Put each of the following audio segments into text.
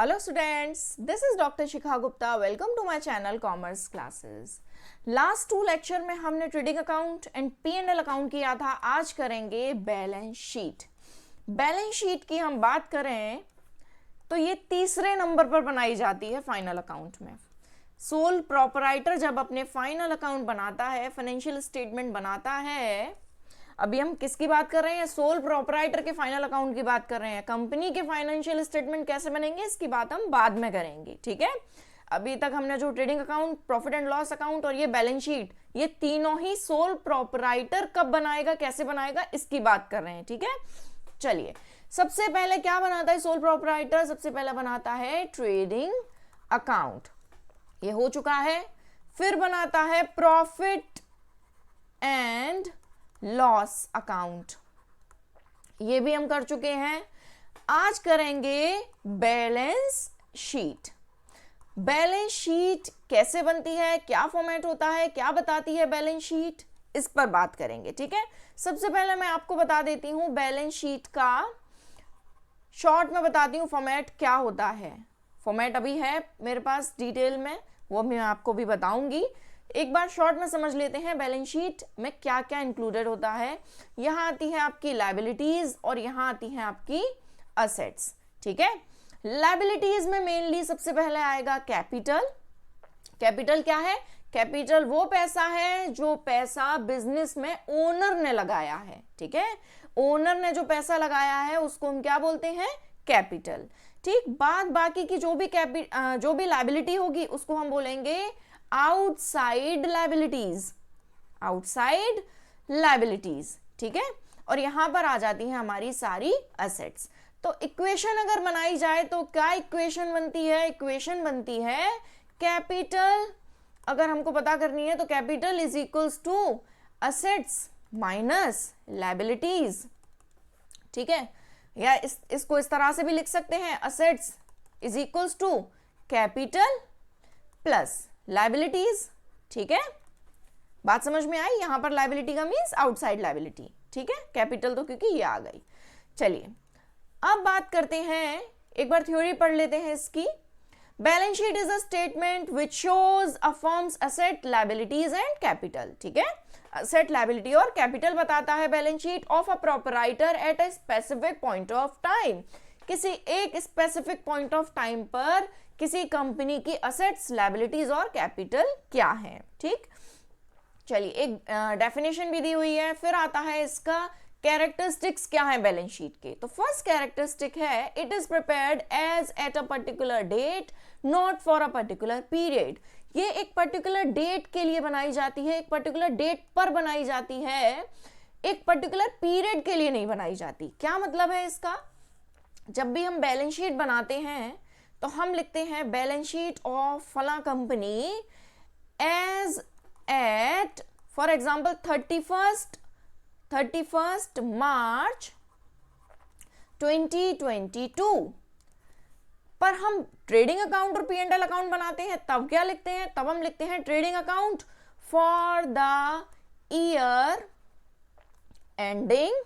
Hello students, this is Dr. Shikha Gupta. Welcome to my channel Commerce Classes. Last two lecture में हमने trading account and P&L account किया था. आज करेंगे balance sheet. Balance sheet की हम बात करें तो ये तीसरे नंबर पर बनाई जाती है फाइनल अकाउंट में. सोल प्रोपराइटर जब अपने फाइनल अकाउंट बनाता है, फाइनेंशियल स्टेटमेंट बनाता है. अभी हम किसकी बात कर रहे हैं? सोल प्रोपराइटर के फाइनल अकाउंट की बात कर रहे हैं. कंपनी के फाइनेंशियल स्टेटमेंट कैसे बनेंगे इसकी बात हम बाद में करेंगे. ठीक है, अभी तक हमने जो trading account, profit and loss account और ये बैलेंस शीट, ये तीनों ही सोल प्रोपराइटर कब बनाएगा, कैसे बनाएगा, इसकी बात कर रहे हैं. ठीक है, चलिए सबसे पहले क्या बनाता है सोल प्रोपराइटर? सबसे पहले बनाता है ट्रेडिंग अकाउंट, ये हो चुका है. फिर बनाता है प्रॉफिट एंड लॉस अकाउंट, ये भी हम कर चुके हैं. आज करेंगे बैलेंस शीट. बैलेंस शीट कैसे बनती है, क्या फॉर्मेट होता है, क्या बताती है बैलेंस शीट, इस पर बात करेंगे. ठीक है, सबसे पहले मैं आपको बता देती हूं बैलेंस शीट का शॉर्ट में बताती हूँ फॉर्मेट क्या होता है. फॉर्मेट अभी है मेरे पास डिटेल में, वो मैं आपको भी बताऊंगी. एक बार शॉर्ट में समझ लेते हैं बैलेंस शीट में क्या क्या इंक्लूडेड होता है. यहाँ आती है आपकी लायबिलिटीज और यहाँ आती है आपकी असेट्स. ठीक है, लायबिलिटीज में मेनली सबसे पहले आएगा कैपिटल. कैपिटल क्या है? कैपिटल वो पैसा है जो पैसा बिजनेस में ओनर ने लगाया है. ठीक है, ओनर ने जो पैसा लगाया है उसको हम क्या बोलते हैं? कैपिटल. ठीक, बाकी की जो भी लायबिलिटी होगी उसको हम बोलेंगे आउटसाइड लायबिलिटीज. Outside liabilities. ठीक है, और यहां पर आ जाती है हमारी सारी असेट्स. तो इक्वेशन अगर बनाई जाए तो क्या इक्वेशन बनती है? इक्वेशन बनती है कैपिटल, अगर हमको पता करनी है तो capital is equals to assets minus liabilities. ठीक है, या इसको इस तरह से भी लिख सकते हैं, assets is equals to capital plus liabilities. ठीक है, बात समझ में आई? यहां पर लायबिलिटी का मीन्स आउटसाइड लायबिलिटी. ठीक है, कैपिटल तो क्योंकि ये आ गई. चलिए अब बात करते हैं, एक बार थ्योरी पढ़ लेते हैं इसकी. Balance sheet is a statement which shows a firms asset, liabilities and capital. ठीक है, असेट, लायबिलिटी और कैपिटल बताता है balance sheet of a proprietor at a specific point of time. किसी एक स्पेसिफिक पॉइंट ऑफ टाइम पर किसी company की असेट्स, लायबिलिटीज और कैपिटल क्या है. ठीक, चलिए एक डेफिनेशन भी दी हुई है. फिर आता है इसका कैरेक्टरिस्टिक्स क्या है बैलेंस शीट के. तो फर्स्ट कैरेक्टरिस्टिक है it is prepared as at a particular date not for a particular period. ये एक पर्टिकुलर डेट के लिए बनाई जाती है, एक पर्टिकुलर डेट पर बनाई जाती है, एक पर्टिकुलर पीरियड के लिए नहीं बनाई जाती. क्या मतलब है इसका? जब भी हम बैलेंस शीट बनाते हैं तो हम लिखते हैं बैलेंस शीट ऑफ फला company as at for example 31st March 2022. पर हम ट्रेडिंग अकाउंट और P&L अकाउंट बनाते हैं तब क्या लिखते हैं? तब हम लिखते हैं trading account for the year ending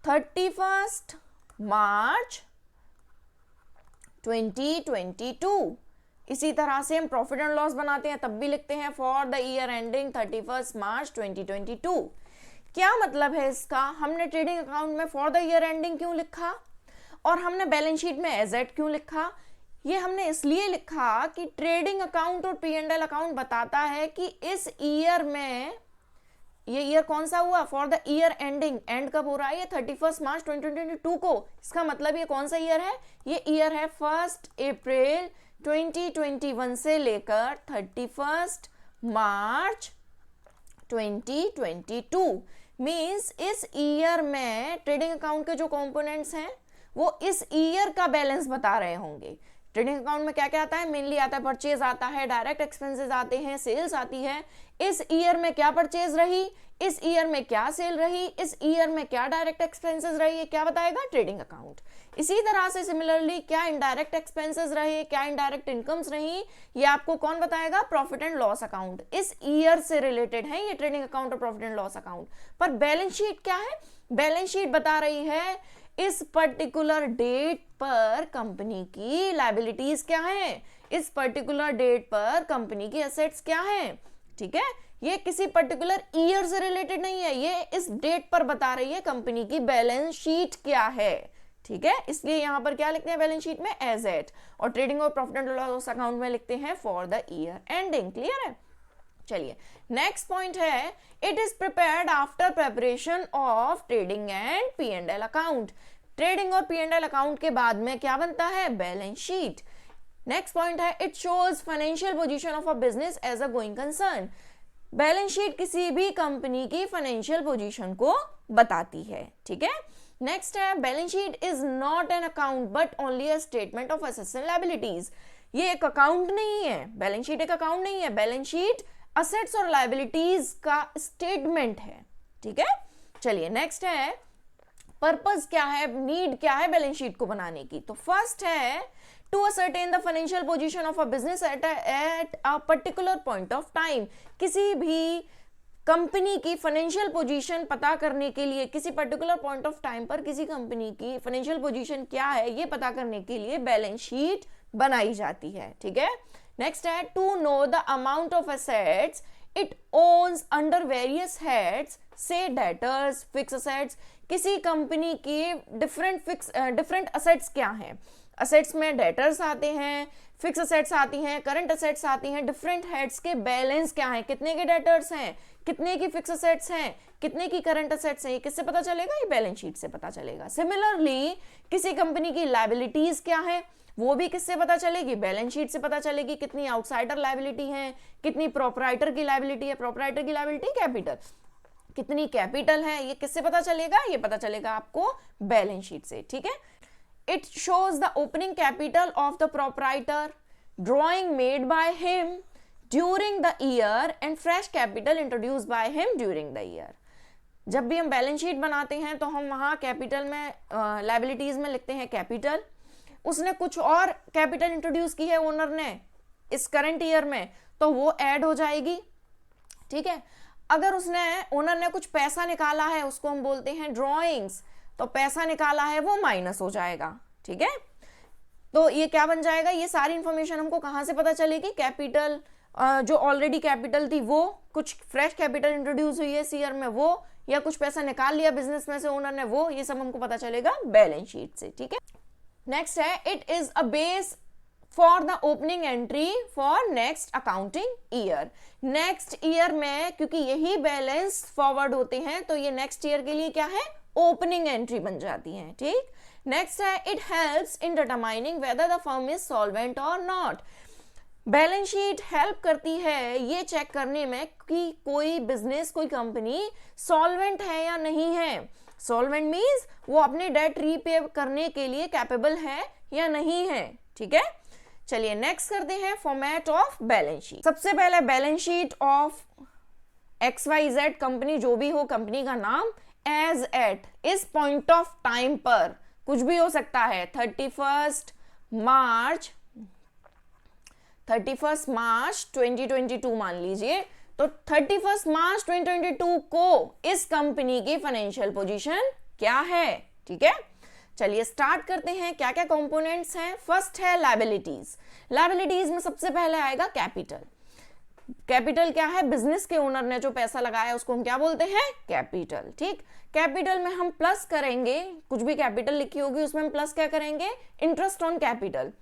31st March 2022. इसी तरह से हम प्रॉफिट एंड लॉस बनाते हैं तब भी लिखते हैं for the year ending 31st March 2022. क्या मतलब है इसका? हमने ट्रेडिंग अकाउंट में फॉर द ईयर एंडिंग क्यों लिखा और हमने बैलेंस शीट में एज एट क्यों लिखा? ये हमने इसलिए लिखा कि ट्रेडिंग अकाउंट और P&L अकाउंट बताता है कि इस ईयर में, ये ईयर कौन सा हुआ? For the year ending. And कब हो रहा है? ये 31st मार्च 2022 को. इसका मतलब ये कौन सा ईयर है? ये ईयर है 1 अप्रैल 2021 से लेकर 31st मार्च 2022. मीन्स इस ईयर में ट्रेडिंग अकाउंट के जो कंपोनेंट्स हैं वो इस ईयर का बैलेंस बता रहे होंगे. ट्रेडिंग अकाउंट में क्या क्या आता है? मेनली आता है परचेज आता है, डायरेक्ट एक्सपेंसेस आते हैं, सेल्स आती है. इस ईयर में क्या परचेज रही, इस ईयर में क्या सेल रही, इस ईयर में क्या डायरेक्ट एक्सपेंसेस रही, ये क्या बताएगा? Trading account. इसी तरह से सिमिलरली क्या इनडायरेक्ट एक्सपेंसेस रहे, क्या इनडायरेक्ट इनकम्स रही, ये आपको कौन बताएगा? Profit and loss account. इस ईयर से रिलेटेड है ये ट्रेडिंग अकाउंट और प्रॉफिट एंड लॉस अकाउंट. पर बैलेंस शीट क्या है? बैलेंस शीट बता रही है इस पर्टिकुलर डेट पर कंपनी की लायबिलिटीज क्या है, इस पर्टिकुलर डेट पर कंपनी की एसेट्स क्या है। ठीक है, ये किसी पर्टिकुलर ईयर से रिलेटेड नहीं है, ये इस डेट पर बता रही है कंपनी की बैलेंस शीट क्या है। ठीक है, इसलिए यहां पर क्या लिखते हैं बैलेंस शीट में, एज एट, और ट्रेडिंग और प्रॉफिट एंड लॉस अकाउंट में लिखते हैं for the year ending. Clear है। चलिए नेक्स्ट पॉइंट है, it is prepared after preparation of trading and P and L account. Trading और पी एंड एल अकाउंट के बाद में क्या बनता है, बैलेंस शीट। नेक्स्ट पॉइंट है, it shows financial position of a business as a going concern. Balance sheet किसी भी कंपनी की फाइनेंशियल पोजीशन को बताती है। ठीक है, नेक्स्ट है, balance sheet is not an account but only a statement of assets and liabilities. ये एक अकाउंट नहीं है, बैलेंस शीट एक अकाउंट नहीं है, बैलेंस शीट असेट्स और लायबिलिटीज का स्टेटमेंट है। ठीक है, चलिए नेक्स्ट है, पर्पस क्या है, नीड क्या है बैलेंस शीट को बनाने की। तो फर्स्ट है, to ascertain the financial position of a business at a particular point of time. किसी भी कंपनी की फाइनेंशियल पोजीशन पता करने के लिए, किसी पर्टिकुलर पॉइंट ऑफ टाइम पर किसी कंपनी की फाइनेंशियल पोजीशन क्या है ये पता करने के लिए बैलेंस शीट बनाई जाती है। ठीक है, नेक्स्ट है, to know the amount of assets it owns under various heads, say debtors, fix assets. किसी कंपनी की डिफरेंट असेट्स क्या हैं, असेट्स में डेटर्स आते हैं, फिक्स असेट्स आती हैं, करंट असेट्स आती हैं, डिफरेंट हेड्स के बैलेंस क्या है, कितने के डेटर्स हैं, कितने की फिक्स असेट्स हैं, कितने की करंट असेट्स हैं, ये किससे पता चलेगा, ये बैलेंस शीट से पता चलेगा। सिमिलरली किसी कंपनी की लायबिलिटीज क्या है, वो भी किससे पता चलेगी, बैलेंस शीट से पता चलेगी। कितनी आउटसाइडर लायबिलिटी है, कितनी प्रोपराइटर की लायबिलिटी है, प्रोपराइटर की लायबिलिटी कैपिटल, कितनी कैपिटल है, ये किससे पता चलेगा, ये पता चलेगा आपको बैलेंस शीट से। ठीक है, it shows the opening capital of the proprietor, drawing made by him during the year and fresh capital introduced by him during the year। जब भी हम बैलेंस शीट बनाते हैं तो हम वहां कैपिटल में, लायबिलिटीज में लिखते हैं कैपिटल। उसने कुछ और कैपिटल इंट्रोड्यूस की है ओनर ने इस करंट ईयर में, तो वो ऐड हो जाएगी। ठीक है, अगर उसने ओनर ने कुछ पैसा निकाला है उसको हम बोलते हैं ड्रॉइंग्स, तो पैसा निकाला है वो माइनस हो जाएगा। ठीक है, तो ये क्या बन जाएगा, ये सारी इंफॉर्मेशन हमको कहां से पता चलेगी, कैपिटल जो ऑलरेडी कैपिटल थी वो, कुछ फ्रेश कैपिटल इंट्रोड्यूस हुई है ईयर में वो, या कुछ पैसा निकाल लिया बिजनेस में से ओनर ने वो, ये सब हमको पता चलेगा बैलेंस शीट से। ठीक है, नेक्स्ट है, it is a base for the opening entry for next accounting year. Next year में क्योंकि यही बैलेंस फॉरवर्ड होते हैं तो ये नेक्स्ट ईयर के लिए क्या है, ओपनिंग एंट्री बन जाती है। ठीक, नेक्स्ट है, it helps in determining whether the firm is solvent और नॉट। बैलेंस शीट हेल्प करती है ये चेक करने में कि कोई बिजनेस, कोई कंपनी सॉल्वेंट है या नहीं है। सॉल्वेंट मींस वो अपने डेट रीपे करने के लिए कैपेबल है या नहीं है। ठीक है, चलिए नेक्स्ट करते हैं फॉर्मेट ऑफ बैलेंस शीट। सबसे पहले balance sheet of XYZ company, जो भी हो कंपनी का नाम, एज एट, इस पॉइंट ऑफ टाइम पर, कुछ भी हो सकता है, 31 मार्च 2022 मान लीजिए, तो 31 मार्च 2022 को इस कंपनी की फाइनेंशियल पोजीशन क्या है। ठीक है, चलिए स्टार्ट करते हैं, क्या क्या कंपोनेंट्स हैं। फर्स्ट है लायबिलिटीज। लायबिलिटीज में सबसे पहले आएगा कैपिटल। कैपिटल क्या है, बिजनेस के ओनर ने जो पैसा लगाया उसको हम क्या बोलते हैं, कैपिटल। ठीक, कैपिटल में हम प्लस करेंगे, कुछ भी कैपिटल लिखी होगी उसमें हम प्लस क्या करेंगे, इंटरेस्ट ऑन कैपिटल।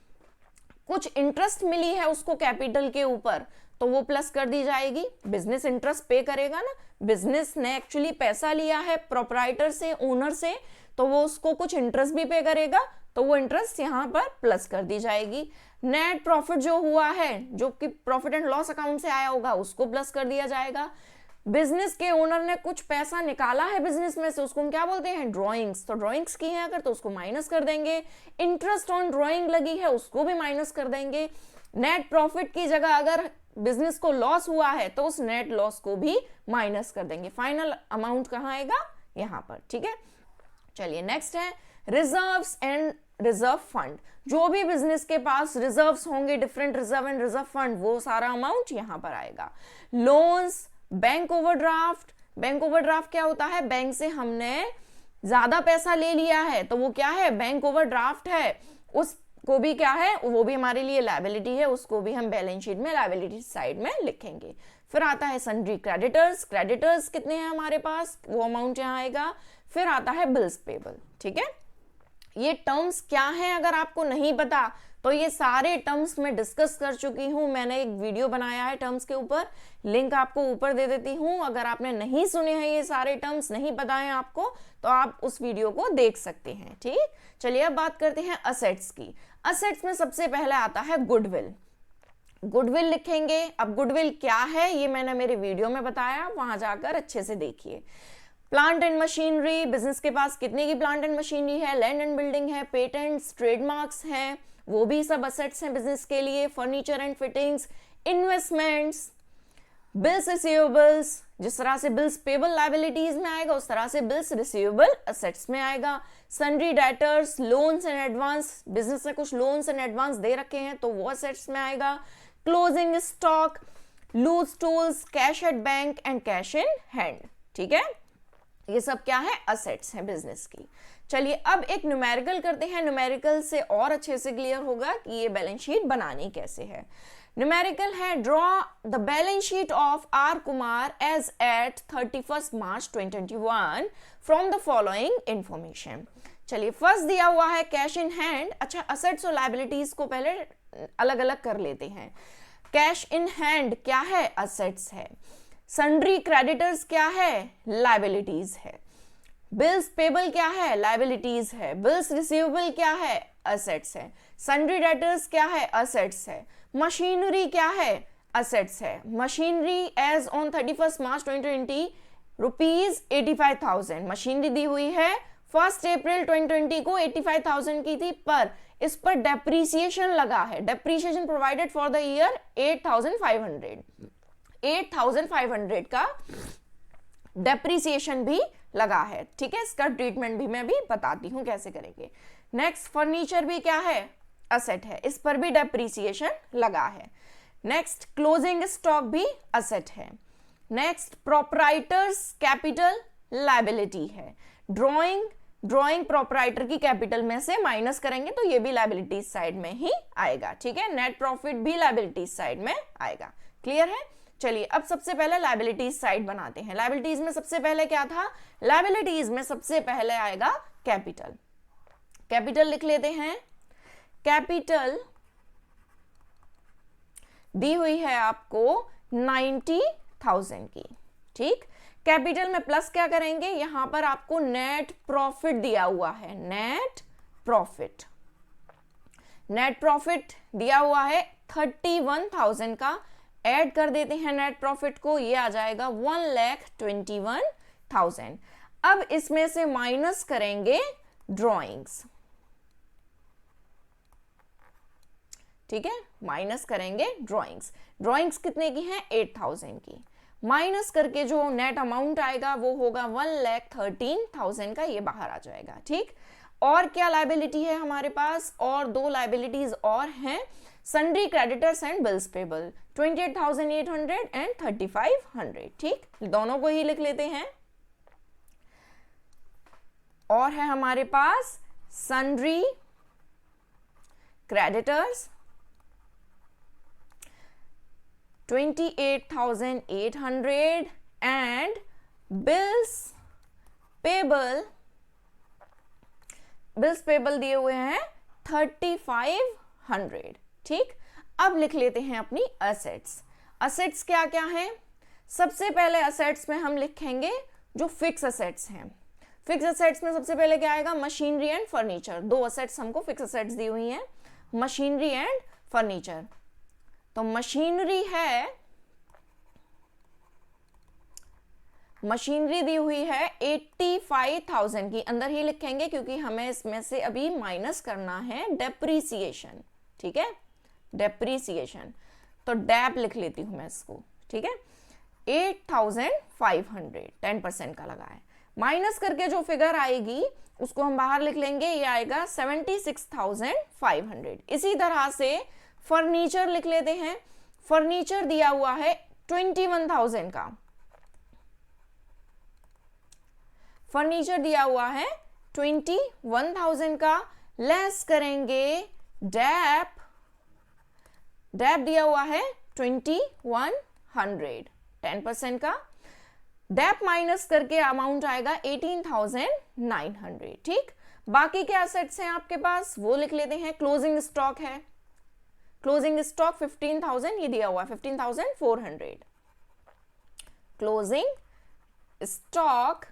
कुछ इंटरेस्ट मिली है उसको कैपिटल के ऊपर तो वो प्लस कर दी जाएगी। बिजनेस इंटरेस्ट पे करेगा ना, बिजनेस ने एक्चुअली पैसा लिया है प्रोपराइटर से, ओनर से, तो वो उसको कुछ इंटरेस्ट भी पे करेगा, तो वो इंटरेस्ट यहाँ पर प्लस कर दी जाएगी। नेट प्रॉफिट जो हुआ है, जो कि प्रॉफिट एंड लॉस अकाउंट से आया होगा, उसको प्लस कर दिया जाएगा। बिजनेस के ओनर ने कुछ पैसा निकाला है बिजनेस में से, उसको हम क्या बोलते हैं, ड्रॉइंग्स। तो ड्रॉइंग्स की है अगर तो उसको माइनस कर देंगे। इंटरेस्ट ऑन ड्रॉइंग लगी है उसको भी माइनस कर देंगे। नेट प्रॉफिट की जगह अगर बिजनेस को लॉस हुआ है तो उस नेट लॉस को भी माइनस कर देंगे। फाइनल अमाउंट कहाँ आएगा, यहाँ पर। ठीक है, चलिए नेक्स्ट है रिजर्व्स एंड रिजर्व फंड। जो भी बिजनेस के पास रिजर्व्स होंगे, different reserve and reserve fund, वो सारा अमाउंट यहाँ पर आएगा। Loans, bank overdraft. Bank overdraft क्या होता है, बैंक से हमने ज्यादा पैसा ले लिया है तो वो क्या है, बैंक ओवरड्राफ्ट है, उसको भी क्या है, वो भी हमारे लिए लायबिलिटी है, उसको भी हम बैलेंस शीट में लायबिलिटी साइड में लिखेंगे। फिर आता है सन्ड्री क्रेडिटर्स, क्रेडिटर्स कितने हैं हमारे पास, वो अमाउंट यहाँ आएगा। फिर आता है बिल्स पेबल। ठीक है, ये टर्म्स क्या हैं अगर आपको नहीं पता तो ये सारे टर्म्स मैं डिस्कस कर चुकी हूं, मैंने एक वीडियो बनाया है टर्म्स के ऊपर, लिंक आपको ऊपर दे देती हूं। अगर आपने नहीं सुने हैं ये सारे टर्म्स, नहीं पता है आपको, तो आप उस वीडियो को देख सकते हैं। ठीक, चलिए अब बात करते हैं असेट्स की। असेट्स में सबसे पहले आता है गुडविल। गुडविल लिखेंगे। अब गुडविल क्या है ये मैंने मेरे वीडियो में बताया, वहां जाकर अच्छे से देखिए। प्लांट एंड मशीनरी, बिजनेस के पास कितने की प्लांट एंड मशीनरी है, लैंड एंड बिल्डिंग है, पेटेंट्स, ट्रेडमार्क्स हैं, वो भी सब असेट्स हैं बिजनेस के लिए। Furniture and fittings, investments, bills receivables, जिस तरह से बिल्स पेबल लायबिलिटीज में आएगा उस तरह से बिल्स रिसीवेबल असेट्स में आएगा। Sundry debtors, loans and advance, business ने कुछ लोन्स एंड एडवांस दे रखे हैं तो वो असेट्स में आएगा। Closing stock, loose tools, cash at bank and cash in hand. ठीक है, ये सब क्या है, असेट्स हैं बिजनेस की। चलिए अब एक न्यूमेरिकल करते हैं, न्यूमेरिकल से और अच्छे से क्लियर होगा कि ये बैलेंस शीट बनानी कैसे है। न्यूमेरिकल है, draw the balance sheet of R Kumar as at 31 March 2021 from the following information. चलिए फर्स्ट दिया हुआ है कैश इन हैंड। अच्छा, असेट्स और लायबिलिटीज को पहले अलग अलग कर लेते हैं। कैश इन हैंड क्या है, असेट्स है। सन्ड्री क्रेडिटर्स क्या है, लायबिलिटीज है। बिल्स पेबल क्या है, लायबिलिटीज है। बिल्स रिसीवेबल क्या है, असेट्स है। सन्ड्री डेटर्स क्या है, असेट्स है। मशीनरी क्या है, असेट्स है। Machinery as on 31 March 2020 rupees 85,000 machinery दी हुई है। 1 अप्रैल 2020 को 85,000 की थी, पर इस पर डेप्रीसिएशन लगा है। Depreciation provided for the year 8,500 का डेप्रीसिएशन भी लगा है। ठीक है, इसका ट्रीटमेंट भी मैं भी बताती हूं कैसे करेंगे। नेक्स्ट, फर्नीचर भी क्या है, असेट है, इस पर भी डेप्रीसिएशन लगा है। नेक्स्ट, क्लोजिंग स्टॉक भी असेट है। नेक्स्ट, प्रोपराइटर्स कैपिटल लायबिलिटी है। ड्रॉइंग प्रोपराइटर की कैपिटल में से माइनस करेंगे तो ये भी लायबिलिटीज साइड में ही आएगा। ठीक है, नेट प्रॉफिट भी लायबिलिटीज साइड में आएगा। क्लियर है, चलिए अब सबसे पहले लायबिलिटीज साइड बनाते हैं। लायबिलिटीज में सबसे पहले क्या था, लायबिलिटीज में सबसे पहले आएगा कैपिटल। कैपिटल लिख लेते हैं। कैपिटल दी हुई है आपको 90,000 की। ठीक, कैपिटल में प्लस क्या करेंगे, यहां पर आपको नेट प्रॉफिट दिया हुआ है। नेट प्रॉफिट दिया हुआ है 31,000 का, ऐड कर देते हैं नेट प्रॉफिट को, ये आ जाएगा 1,21,000। अब इसमें से माइनस करेंगे ड्रॉइंग्स। ठीक है, माइनस करेंगे ड्रॉइंग्स कितने की हैं, 8,000 की। माइनस करके जो नेट अमाउंट आएगा वो होगा 1,13,000 का, ये बाहर आ जाएगा। ठीक, और क्या लायबिलिटी है हमारे पास, और दो लायबिलिटीज और हैं, sundry creditors and bills payable 28,800 and 3,500। ठीक, दोनों को ही लिख लेते हैं। और है हमारे पास sundry creditors 28,800 and bills payable दिए हुए हैं 3,500। ठीक, अब लिख लेते हैं अपनी असेट्स क्या क्या हैं। सबसे पहले असेट्स में हम लिखेंगे जो फिक्स असेट्स हैं। फिक्स असेट्स में सबसे पहले क्या आएगा, मशीनरी एंड फर्नीचर। दो असेट्स हमको फिक्स असेट्स दी हुई हैं, मशीनरी एंड फर्नीचर। तो मशीनरी दी हुई है 85,000 की, अंदर ही लिखेंगे क्योंकि हमें इसमें से अभी माइनस करना है डेप्रीसिएशन। ठीक है, डेप्रीसिएशन, तो डेप लिख लेती हूं मैं इसको। ठीक है, 8,500 10% का लगा है, माइनस करके जो फिगर आएगी उसको हम बाहर लिख लेंगे, ये आएगा 76,500। इसी तरह से फर्नीचर लिख लेते हैं। फर्नीचर दिया हुआ है 21,000 का। फर्नीचर दिया हुआ है 21,000 का, लेस करेंगे डेप दिया हुआ है 2100, 10% का, डेप माइनस करके अमाउंट आएगा 18,900। ठीक, बाकी के एसेट्स हैं आपके पास वो लिख लेते हैं। क्लोजिंग स्टॉक है, क्लोजिंग स्टॉक 15,000 ये दिया हुआ है, 15,400, क्लोजिंग स्टॉक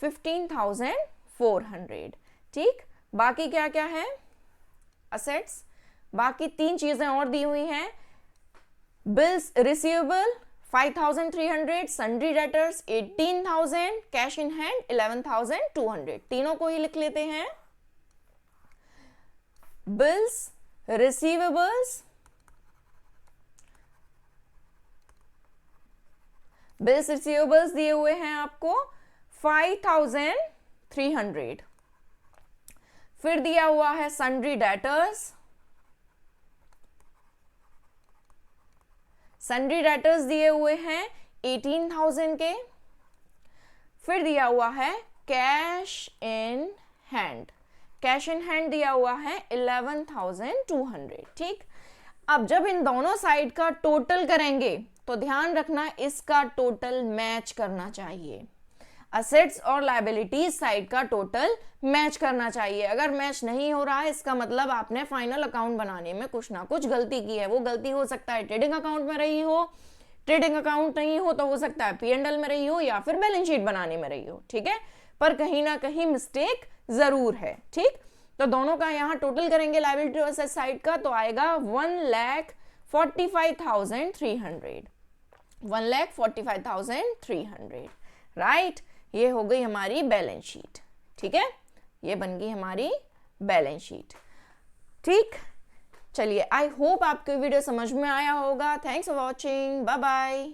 15,400। ठीक, बाकी क्या क्या है असेट्स, बाकी 3 चीजें और दी हुई हैं। Bills receivable 5,300, sundry debtors 18,000, cash in hand 11,200, तीनों को ही लिख लेते हैं। बिल्स रिसीवेबल्स, बिल्स रिसीवेबल्स दिए हुए हैं आपको 5,300, फिर दिया हुआ है सन्ड्री डेटर्स, सन्ड्री डेटर्स दिए हुए हैं 18,000 के, फिर दिया हुआ है cash in hand, cash in hand दिया हुआ है 11,200। ठीक, अब जब इन दोनों साइड का टोटल करेंगे तो ध्यान रखना इसका टोटल मैच करना चाहिए, असेट्स और लायबिलिटीज साइड का टोटल मैच करना चाहिए। अगर मैच नहीं हो रहा है इसका मतलब आपने फाइनल अकाउंट बनाने में कुछ ना कुछ गलती की है। वो गलती हो सकता है ट्रेडिंग अकाउंट में रही हो, ट्रेडिंग अकाउंट नहीं हो तो हो सकता है P&L में रही हो या फिर बैलेंस शीट बनाने में रही हो। ठीक है, पर कहीं ना कहीं मिस्टेक जरूर है। ठीक, तो दोनों का यहाँ टोटल करेंगे लायबिलिटी और असेट साइड का तो आएगा 1,45,300, 1,45,300। राइट, ये हो गई हमारी बैलेंस शीट। ठीक है, ये बन गई हमारी बैलेंस शीट। ठीक, चलिए आई होप आपको वीडियो समझ में आया होगा। Thanks for watching, bye bye.